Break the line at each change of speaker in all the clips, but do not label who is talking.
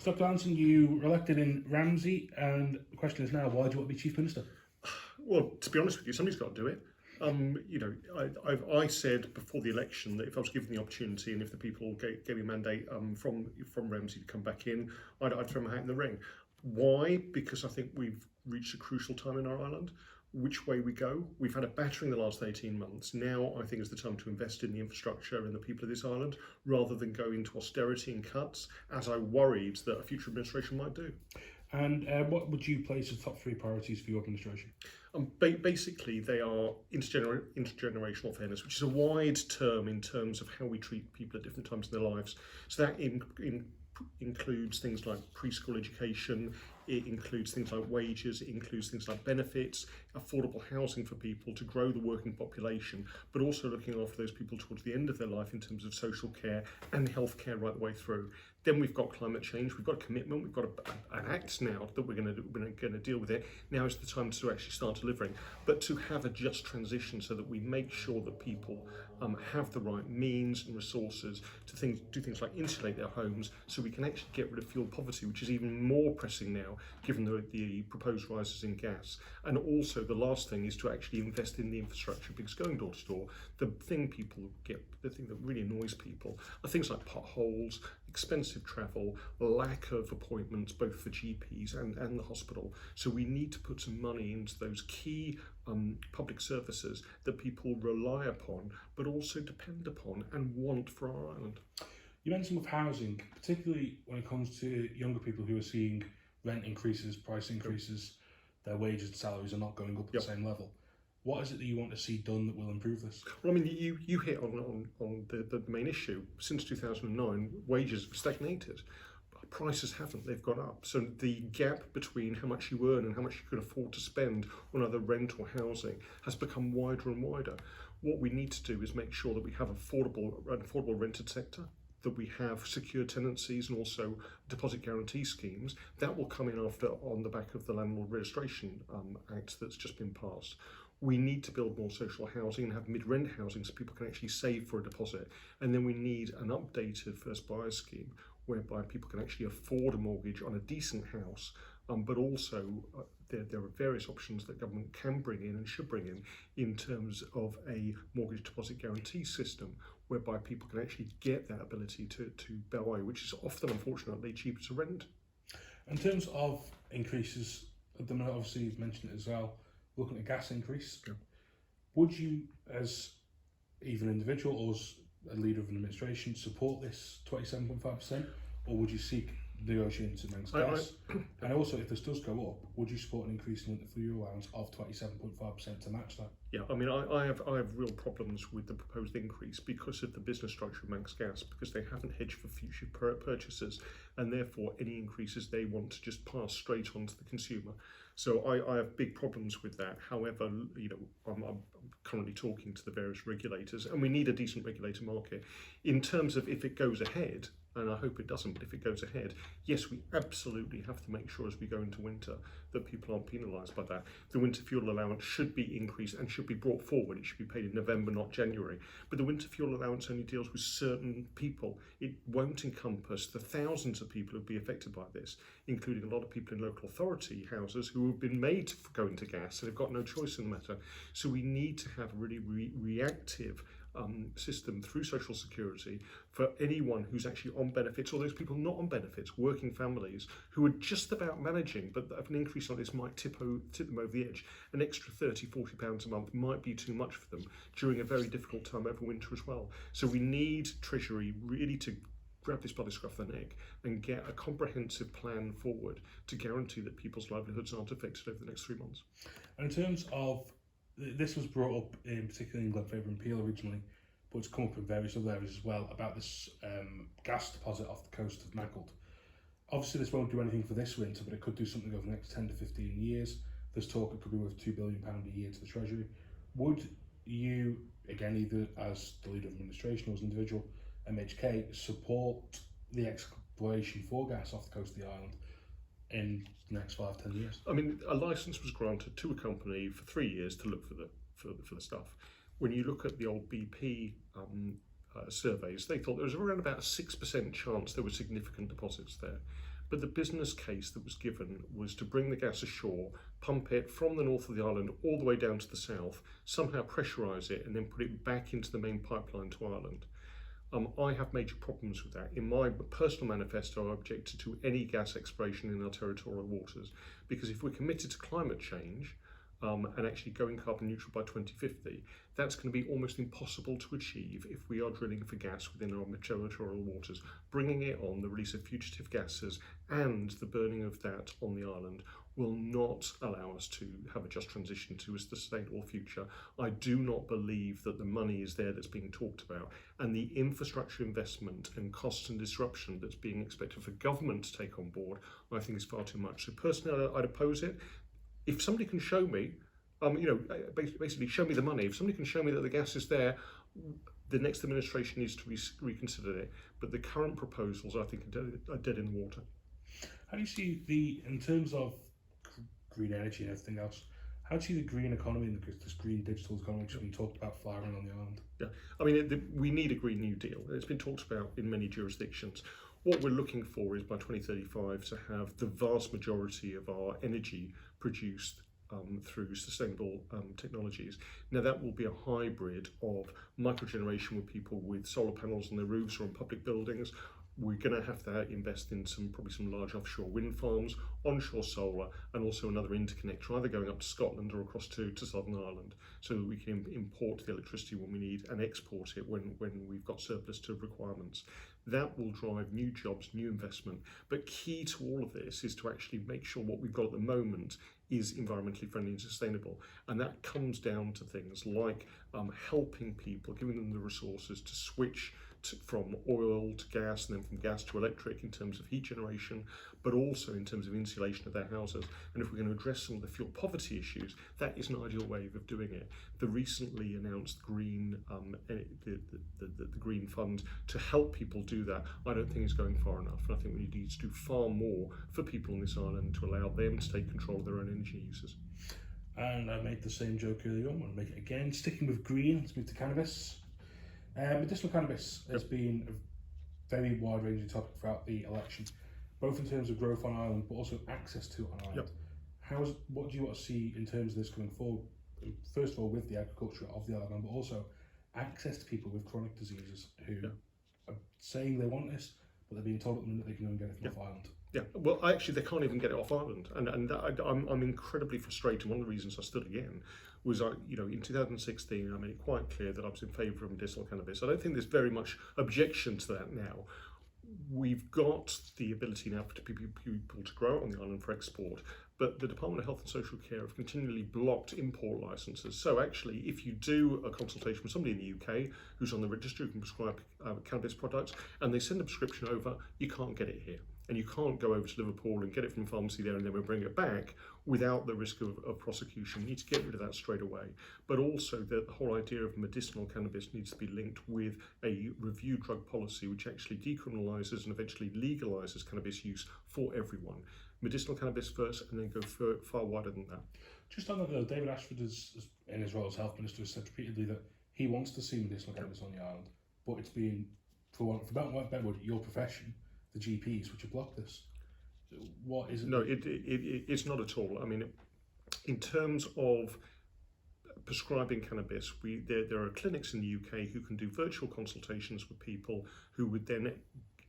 Dr. Allinson, you were elected in Ramsey, and the question is now, why do you want to be Chief Minister?
Well, to be honest with you, somebody's got to do it. I said before the election that if I was given the opportunity and if the people gave me a mandate from Ramsey to come back in, I'd throw my hat in the ring. Why? Because I think we've reached a crucial time in our island. Which way we go? We've had a battering the last 18 months. Now I think is the time to invest in the infrastructure and the people of this island rather than go into austerity and cuts, as I worried that a future administration might do.
And what would you place as top 3 priorities for your administration?
Basically, they are intergenerational fairness, which is a wide term in terms of how we treat people at different times in their lives. So that includes things like preschool education, it includes things like wages, it includes things like benefits, affordable housing for people to grow the working population, but also looking after those people towards the end of their life in terms of social care and health care right the way through. Then we've got climate change, we've got a commitment, we've got an act now that we're going to deal with it. Now is the time to actually start delivering, but to have a just transition so that we make sure that people have the right means and resources to do things like insulate their homes, so we can actually get rid of fuel poverty, which is even more pressing now given the proposed rises in gas. And also the last thing is to actually invest in the infrastructure, because going door to door, the thing that really annoys people are things like potholes, expensive travel, lack of appointments both for GPs and the hospital. So we need to put some money into those key public services that people rely upon but also depend upon and want for our island.
You mentioned with housing, particularly when it comes to younger people who are seeing rent increases, price increases, their wages and salaries are not going up at the same level. What is it that you want to see done that will improve this?
Well, I mean, you hit on the main issue. Since 2009, wages have stagnated. Prices haven't, they've gone up. So the gap between how much you earn and how much you can afford to spend on either rent or housing has become wider and wider. What we need to do is make sure that we have an affordable rented sector, that we have secure tenancies and also deposit guarantee schemes. That will come in on the back of the Landlord Registration Act that's just been passed. We need to build more social housing and have mid-rent housing so people can actually save for a deposit. And then we need an updated first buyer scheme whereby people can actually afford a mortgage on a decent house, but also there are various options that government can bring in and should bring in terms of a mortgage deposit guarantee system whereby people can actually get that ability to buy, which is often, unfortunately, cheaper to rent.
In terms of increases, at the minute, obviously you've mentioned it as well, looking at a gas increase, would you, as either an individual or as a leader of an administration, support this 27.5%, or would you seek negotiations amongst gas? And also, if this does go up, would you support an increase in the fuel allowance of 27.5% to match that?
Yeah, I mean, I have real problems with the proposed increase because of the business structure of Manx Gas, because they haven't hedged for future purchases, and therefore any increases they want to just pass straight on to the consumer. So I have big problems with that. However, I'm currently talking to the various regulators, and we need a decent regulator market. In terms of if it goes ahead, and I hope it doesn't, but if it goes ahead, yes, we absolutely have to make sure as we go into winter that people aren't penalised by that. The winter fuel allowance should be increased and should be brought forward. It should be paid in November, not January. But the winter fuel allowance only deals with certain people. It won't encompass the thousands of people who will be affected by this, including a lot of people in local authority houses who have been made to go into gas and have got no choice in the matter. So we need to have a really reactive system through social security for anyone who's actually on benefits, or those people not on benefits, working families who are just about managing, but an increase on this might tip them over the edge. An extra £30–40 a month might be too much for them during a very difficult time over winter as well. So we need Treasury really to grab this by the scruff of the neck and get a comprehensive plan forward to guarantee that people's livelihoods aren't affected over the next 3 months.
And in terms of, this was brought up in particularly in Glenfair and Peel originally, but it's come up in various other areas as well, about this gas deposit off the coast of Macclesfield. Obviously this won't do anything for this winter, but it could do something over the next 10 to 15 years. There's talk it could be worth £2 billion a year to the Treasury. Would you, again, either as the leader of administration or as an individual, MHK, support the exploration for gas off the coast of the island in the next 5–10 years?
I mean, a licence was granted to a company for 3 years to look for the stuff. When you look at the old BP surveys, they thought there was around about a 6% chance there were significant deposits there. But the business case that was given was to bring the gas ashore, pump it from the north of the island all the way down to the south, somehow pressurise it, and then put it back into the main pipeline to Ireland. I have major problems with that. In my personal manifesto, I objected to any gas exploration in our territorial waters, because if we're committed to climate change and actually going carbon neutral by 2050, that's going to be almost impossible to achieve if we are drilling for gas within our territorial waters. Bringing it on, the release of fugitive gases and the burning of that on the island will not allow us to have a just transition to a sustainable future. I do not believe that the money is there that's being talked about, and the infrastructure investment and cost and disruption that's being expected for government to take on board, I think is far too much. So personally, I'd oppose it. If somebody can show me, basically show me the money. If somebody can show me that the gas is there, the next administration needs to reconsider it. But the current proposals, I think, are dead in the water.
How do you see in terms of green energy and everything else, how do you see the green economy and this green digital economy which has been talked about flying on the island?
Yeah, I mean, we need a Green New Deal. It's been talked about in many jurisdictions. What we're looking for is by 2035 to have the vast majority of our energy produced through sustainable technologies. Now that will be a hybrid of microgeneration with people with solar panels on their roofs or on public buildings. We're going to have to invest in probably some large offshore wind farms, onshore solar, and also another interconnector, either going up to Scotland or across to Southern Ireland, so that we can import the electricity when we need and export it when we've got surplus to requirements. That will drive new jobs, new investment. But key to all of this is to actually make sure what we've got at the moment is environmentally friendly and sustainable. And that comes down to things like helping people, giving them the resources to switch from oil to gas and then from gas to electric in terms of heat generation, but also in terms of insulation of their houses. And if we're going to address some of the fuel poverty issues, that is an ideal way of doing it. The recently announced green, the Green Fund to help people do that, I don't think is going far enough. And I think we need to do far more for people on this island to allow them to take control of their own energy uses.
And I made the same joke earlier on, I'll make it again. Sticking with green, let's move to cannabis. Medicinal cannabis has been a very wide-ranging topic throughout the election, both in terms of growth on Ireland, but also access to it on Ireland. What do you want to see in terms of this going forward? First of all, with the agriculture of the island, but also access to people with chronic diseases who are saying they want this, but they're being told at the minute they can go and get it from off Ireland.
Yeah, well, actually, they can't even get it off Ireland, and I'm incredibly frustrated. One of the reasons I stood again was, in 2016, I made it quite clear that I was in favour of medicinal cannabis. I don't think there's very much objection to that now. We've got the ability now for people to grow it on the island for export, but the Department of Health and Social Care have continually blocked import licences. So actually, if you do a consultation with somebody in the UK who's on the register who can prescribe cannabis products, and they send a prescription over, you can't get it here. And you can't go over to Liverpool and get it from a pharmacy there and then we'll bring it back without the risk of prosecution. You need to get rid of that straight away. But also the whole idea of medicinal cannabis needs to be linked with a review drug policy which actually decriminalises and eventually legalises cannabis use for everyone. Medicinal cannabis first and then go far wider than that.
Just on that though, David Ashford has, in his role as Health Minister, has said repeatedly that he wants to see medicinal cannabis on the island, but it's been, for better word, your profession, the GPs, which have blocked this. What is it?
No, it's not at all. I mean, in terms of prescribing cannabis, there are clinics in the UK who can do virtual consultations with people who would then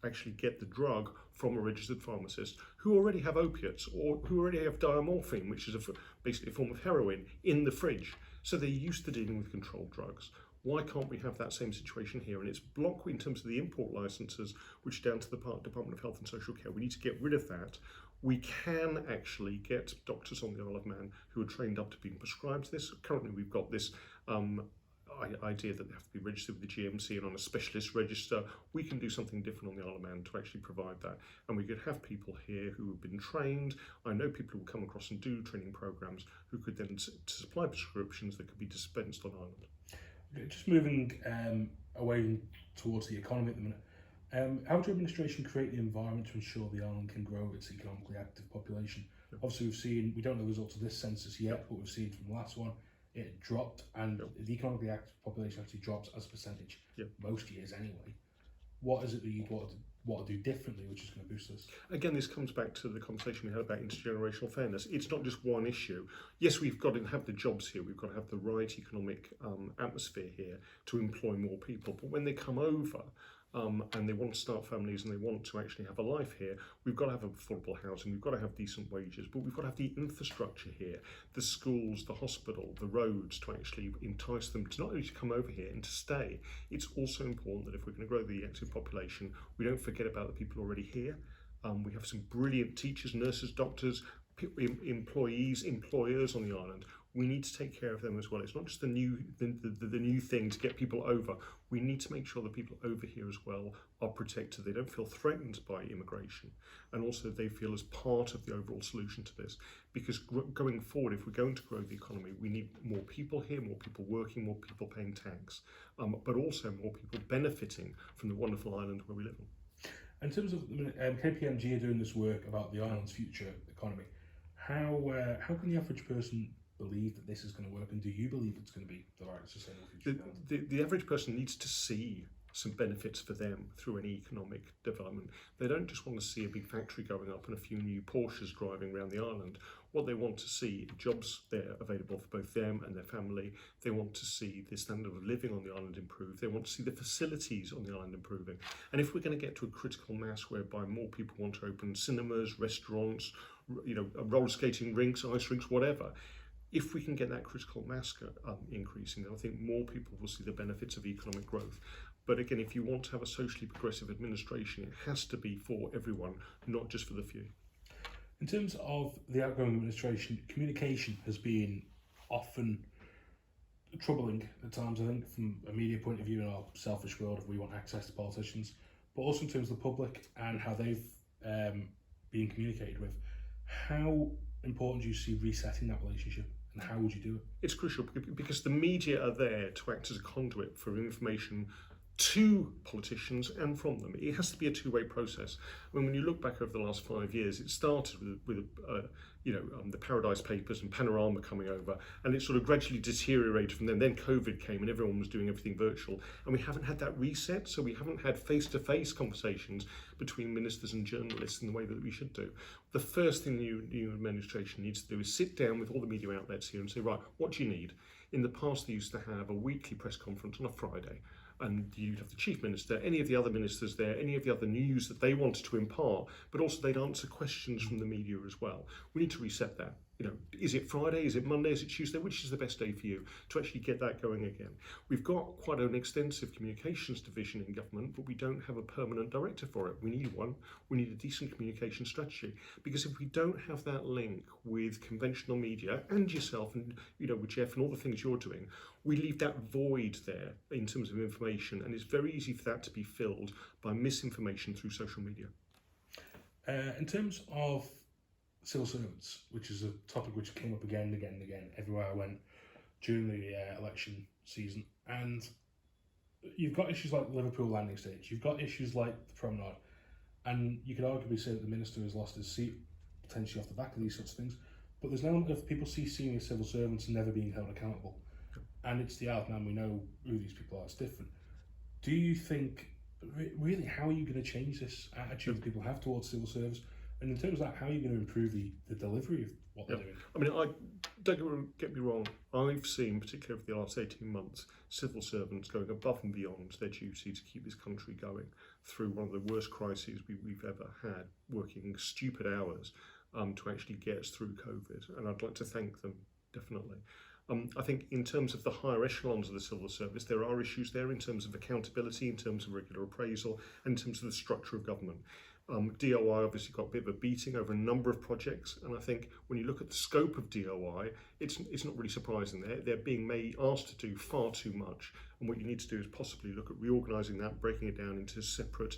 actually get the drug from a registered pharmacist who already have opiates or who already have diamorphine, which is basically a form of heroin, in the fridge. So they're used to dealing with controlled drugs. Why can't we have that same situation here? And it's blocked in terms of the import licences, which are down to the Department of Health and Social Care. We need to get rid of that. We can actually get doctors on the Isle of Man who are trained up to being prescribed this. Currently, we've got this idea that they have to be registered with the GMC and on a specialist register. We can do something different on the Isle of Man to actually provide that. And we could have people here who have been trained. I know people who will come across and do training programs who could then supply prescriptions that could be dispensed on Ireland.
Just moving away towards the economy at the minute, how would your administration create the environment to ensure the island can grow its economically active population? Obviously, we don't know the results of this census yet, but we've seen from the last one, it dropped, and the economically active population actually drops as a percentage most years anyway. What is it that you'd want to what to do differently, which is going to boost us.
Again, this comes back to the conversation we had about intergenerational fairness. It's not just one issue. Yes, we've got to have the jobs here, we've got to have the right economic atmosphere here to employ more people, but when they come over and they want to start families and they want to actually have a life here, we've got to have affordable housing, we've got to have decent wages, but we've got to have the infrastructure here, the schools, the hospital, the roads, to actually entice them to not only to come over here and to stay. It's also important that if we're going to grow the active population, we don't forget about the people already here. We have some brilliant teachers, nurses, doctors, employees, employers on the island. We need to take care of them as well. It's not just the new thing to get people over. We need to make sure the people over here as well are protected. They don't feel threatened by immigration, and also they feel as part of the overall solution to this. Because going forward, if we're going to grow the economy, we need more people here, more people working, more people paying tax, but also more people benefiting from the wonderful island where we live on.
In terms of KPMG are doing this work about the island's future economy, how can the average person believe that this is going to work, and do you believe it's going to be the right sustainable future?
The average person needs to see some benefits for them through any economic development. They don't just want to see a big factory going up and a few new Porsches driving around the island. What they want to see, jobs there available for both them and their family. They want to see the standard of living on the island improve. They want to see the facilities on the island improving. And if we're going to get to a critical mass whereby more people want to open cinemas, restaurants, roller skating rinks, ice rinks, whatever, if we can get that critical mass increasing, then I think more people will see the benefits of economic growth. But again, if you want to have a socially progressive administration, it has to be for everyone, not just for the few.
In terms of the outgoing administration, communication has been often troubling at times, I think, from a media point of view in our selfish world, if we want access to politicians, but also in terms of the public and how they've been communicated with. How important do you see resetting that relationship, and how would you do it?
It's crucial because the media are there to act as a conduit for information to politicians and from them. It has to be a two-way process. I mean, when you look back over the last 5 years, it started with the Paradise Papers and Panorama coming over, and it sort of gradually deteriorated from then. Then COVID came and everyone was doing everything virtual, and we haven't had that reset, so we haven't had face-to-face conversations between ministers and journalists in the way that we should do. The first thing the new administration needs to do is sit down with all the media outlets here and say, right, what do you need? In the past, they used to have a weekly press conference on a Friday, and you'd have the chief minister, any of the other ministers there, any of the other news that they wanted to impart, but also they'd answer questions from the media as well. We need to reset that. Is it Friday? Is it Monday? Is it Tuesday? Which is the best day for you to actually get that going again? We've got quite an extensive communications division in government, but we don't have a permanent director for it. We need one. We need a decent communication strategy, because if we don't have that link with conventional media and yourself and with Jeff and all the things you're doing, we leave that void there in terms of information, and it's very easy for that to be filled by misinformation through social media.
In terms of civil servants, which is a topic which came up again and again and again everywhere I went during the election season, and you've got issues like the Liverpool landing stage, you've got issues like the promenade, and you could arguably say that the minister has lost his seat potentially off the back of these sorts of things, but there's an element of people see senior civil servants never being held accountable, and it's the Isle of Man, we know who these people are, it's different. Do you think, really, how are you going to change this attitude that people have towards civil service? And in terms of that, how are you going to improve the delivery of what they're doing?
I mean, don't get me wrong, I've seen, particularly over the last 18 months, civil servants going above and beyond their duty to keep this country going through one of the worst crises we've ever had, working stupid hours to actually get us through COVID. And I'd like to thank them, definitely. I think in terms of the higher echelons of the civil service, there are issues there in terms of accountability, in terms of regular appraisal, and in terms of the structure of government. DOI obviously got a bit of a beating over a number of projects, and I think when you look at the scope of DOI, it's not really surprising. They're being asked to do far too much, and what you need to do is possibly look at reorganising that, breaking it down into separate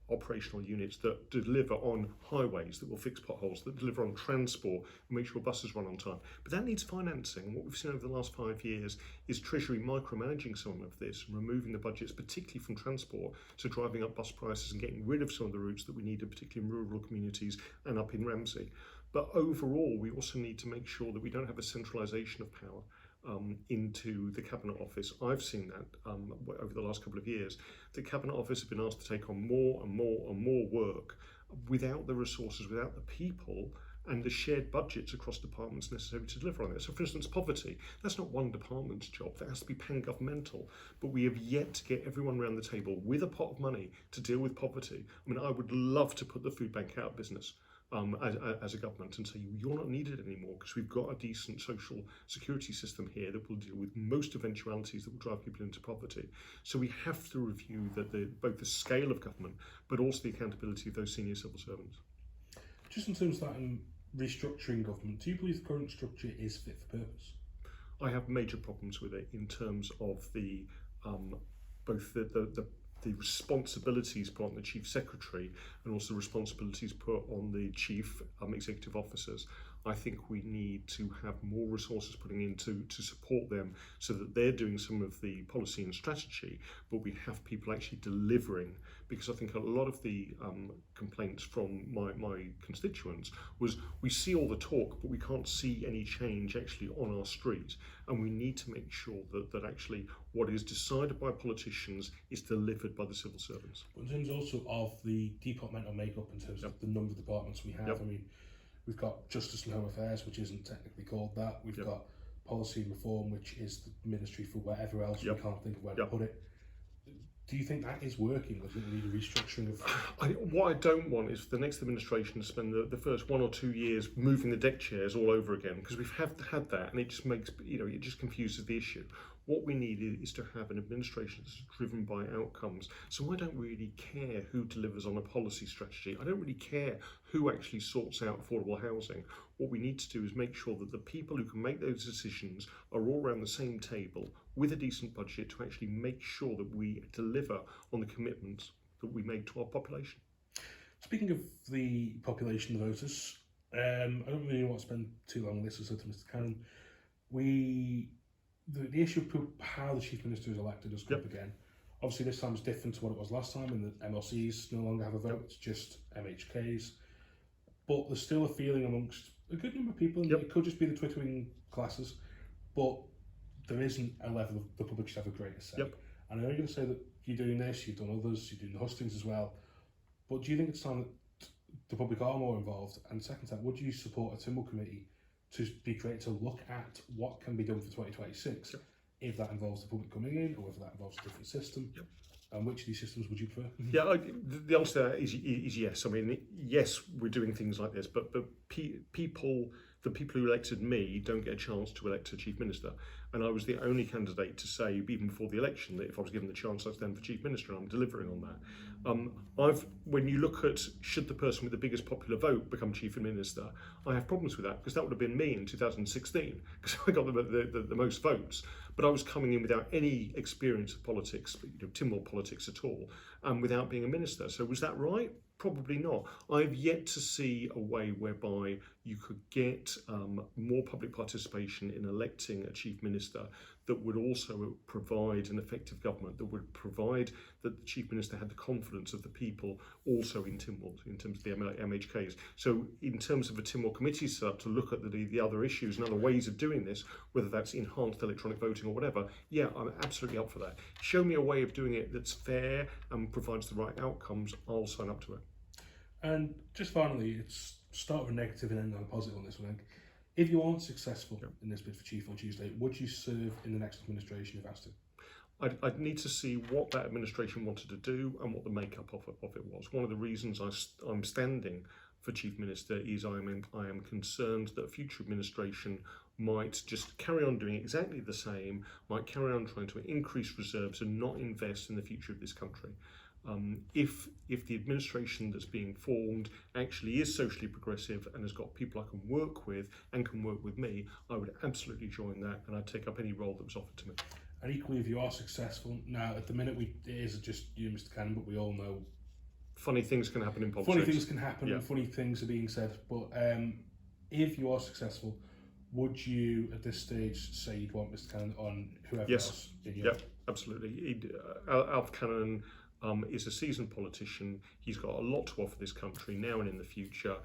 operational units that deliver on highways, that will fix potholes, that deliver on transport and make sure buses run on time. But that needs financing, and what we've seen over the last 5 years is Treasury micromanaging some of this and removing the budgets, particularly from transport, to driving up bus prices and getting rid of some of the routes that we needed, particularly in rural communities and up in Ramsey. But overall, we also need to make sure that we don't have a centralisation of power. into the Cabinet Office. I've seen that over the last couple of years. The Cabinet Office have been asked to take on more and more and more work without the resources, without the people and the shared budgets across departments necessary to deliver on it. So for instance, poverty, that's not one department's job, that has to be pan-governmental. But we have yet to get everyone around the table with a pot of money to deal with poverty. I mean, I would love to put the food bank out of business as a government and say, you're not needed anymore because we've got a decent social security system here that will deal with most eventualities that will drive people into poverty. So we have to review both the scale of government but also the accountability of those senior civil servants.
Just in terms of that restructuring government, do you believe the current structure is fit for purpose?
I have major problems with it in terms of the both the responsibilities put on the Chief Secretary and also responsibilities put on the Chief Executive Officers. I think we need to have more resources putting in to support them so that they're doing some of the policy and strategy, but we have people actually delivering, because I think a lot of the complaints from my constituents was we see all the talk, but we can't see any change actually on our street. And we need to make sure that actually what is decided by politicians is delivered by the civil servants.
But in terms also of the departmental makeup, in terms of the number of departments we have, I mean, we've got Justice and Home Affairs, which isn't technically called that. We've got Policy and Reform, which is the ministry for whatever else we can't think of where to put it. Do you think that is working, or do you need a restructuring of?
What I don't want is for the next administration to spend the first 1 or 2 years moving the deck chairs all over again, because we've had that, and it just makes it just confuses the issue. What we need is to have an administration that's driven by outcomes. So I don't really care who delivers on a policy strategy. I don't really care who actually sorts out affordable housing. What we need to do is make sure that the people who can make those decisions are all around the same table with a decent budget to actually make sure that we deliver on the commitments that we make to our population.
Speaking of the population, the voters, I don't really want to spend too long on this, as I said to Mr. Cannon. The issue of how the Chief Minister is elected has come up again. Obviously this time is different to what it was last time, and the MLCs no longer have a vote, it's just MHKs. But there's still a feeling amongst a good number of people, and it could just be the twittering classes, but there isn't a level of the public should have a greater say. And I know you're going to say that you're doing this, you've done others, you're doing the hustings as well, but do you think it's time that the public are more involved? And second to that, would you support a Tynwald committee to be created to look at what can be done for 2026, if that involves the public coming in, or if that involves a different system? And which of these systems would you prefer?
The answer to that is yes. I mean, yes, we're doing things like this, but the people who elected me don't get a chance to elect a Chief Minister. And I was the only candidate to say, even before the election, that if I was given the chance, I'd stand for Chief Minister, and I'm delivering on that. When you look at should the person with the biggest popular vote become Chief Minister, I have problems with that, because that would have been me in 2016, because I got the most votes. But I was coming in without any experience of politics, Tynwald politics at all, and without being a minister. So was that right? Probably not. I've yet to see a way whereby you could get more public participation in electing a Chief Minister that would also provide an effective government, that would provide that the Chief Minister had the confidence of the people also in Tynwald, in terms of the MHKs. So in terms of a Tynwald committee set up to look at the other issues and other ways of doing this, whether that's enhanced electronic voting or whatever, I'm absolutely up for that. Show me a way of doing it that's fair and provides the right outcomes, I'll sign up to it.
And just finally, it's start with a negative and end on a positive on this one. If you aren't successful in this bid for Chief on Tuesday, would you serve in the next administration if asked to?
I'd need to see what that administration wanted to do and what the makeup of it was. One of the reasons I'm standing for Chief Minister is I am concerned that a future administration might just carry on doing exactly the same, might carry on trying to increase reserves and not invest in the future of this country. If the administration that's being formed actually is socially progressive and has got people I can work with and can work with me, I would absolutely join that, and I'd take up any role that was offered to me.
And equally, if you are successful, now at the minute it is just you, Mr. Cannon, but we all know
funny things can happen in politics.
Funny things can happen and funny things are being said. But if you are successful, would you at this stage say you'd want Mr. Cannon on whoever else?
Absolutely. Alf Cannon is a seasoned politician. He's got a lot to offer this country now and in the future.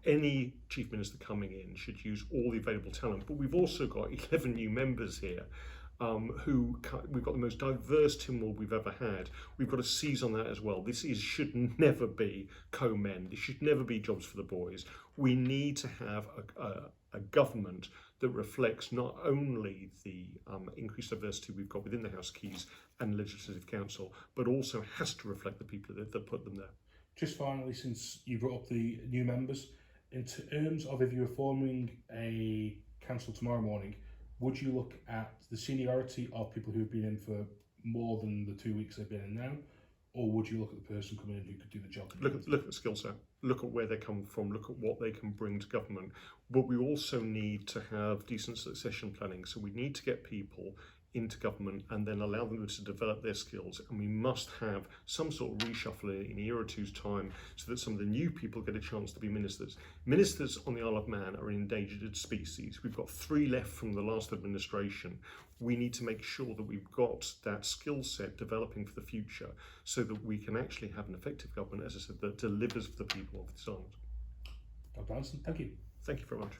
any chief minister coming in should use all the available talent. But we've also got 11 new members here. We've got the most diverse team we've ever had. We've got to seize on that as well. Should never be co-men. This should never be jobs for the boys. We need to have a government that reflects not only the increased diversity we've got within the House Keys and Legislative Council, but also has to reflect the people that put them there.
Just finally, since you brought up the new members, in terms of if you were forming a council tomorrow morning, would you look at the seniority of people who have been in for more than the 2 weeks they've been in now, or would you look at the person coming in who could do the job?
Look at the skill set, look at where they come from, look at what they can bring to government. But we also need to have decent succession planning. So we need to get people into government and then allow them to develop their skills. And we must have some sort of reshuffle in a year or two's time so that some of the new people get a chance to be ministers. Ministers on the Isle of Man are an endangered species. We've got 3 left from the last administration. We need to make sure that we've got that skill set developing for the future so that we can actually have an effective government, as I said, that delivers for the people of this island.
Dr. Allinson, thank you.
Thank you very much.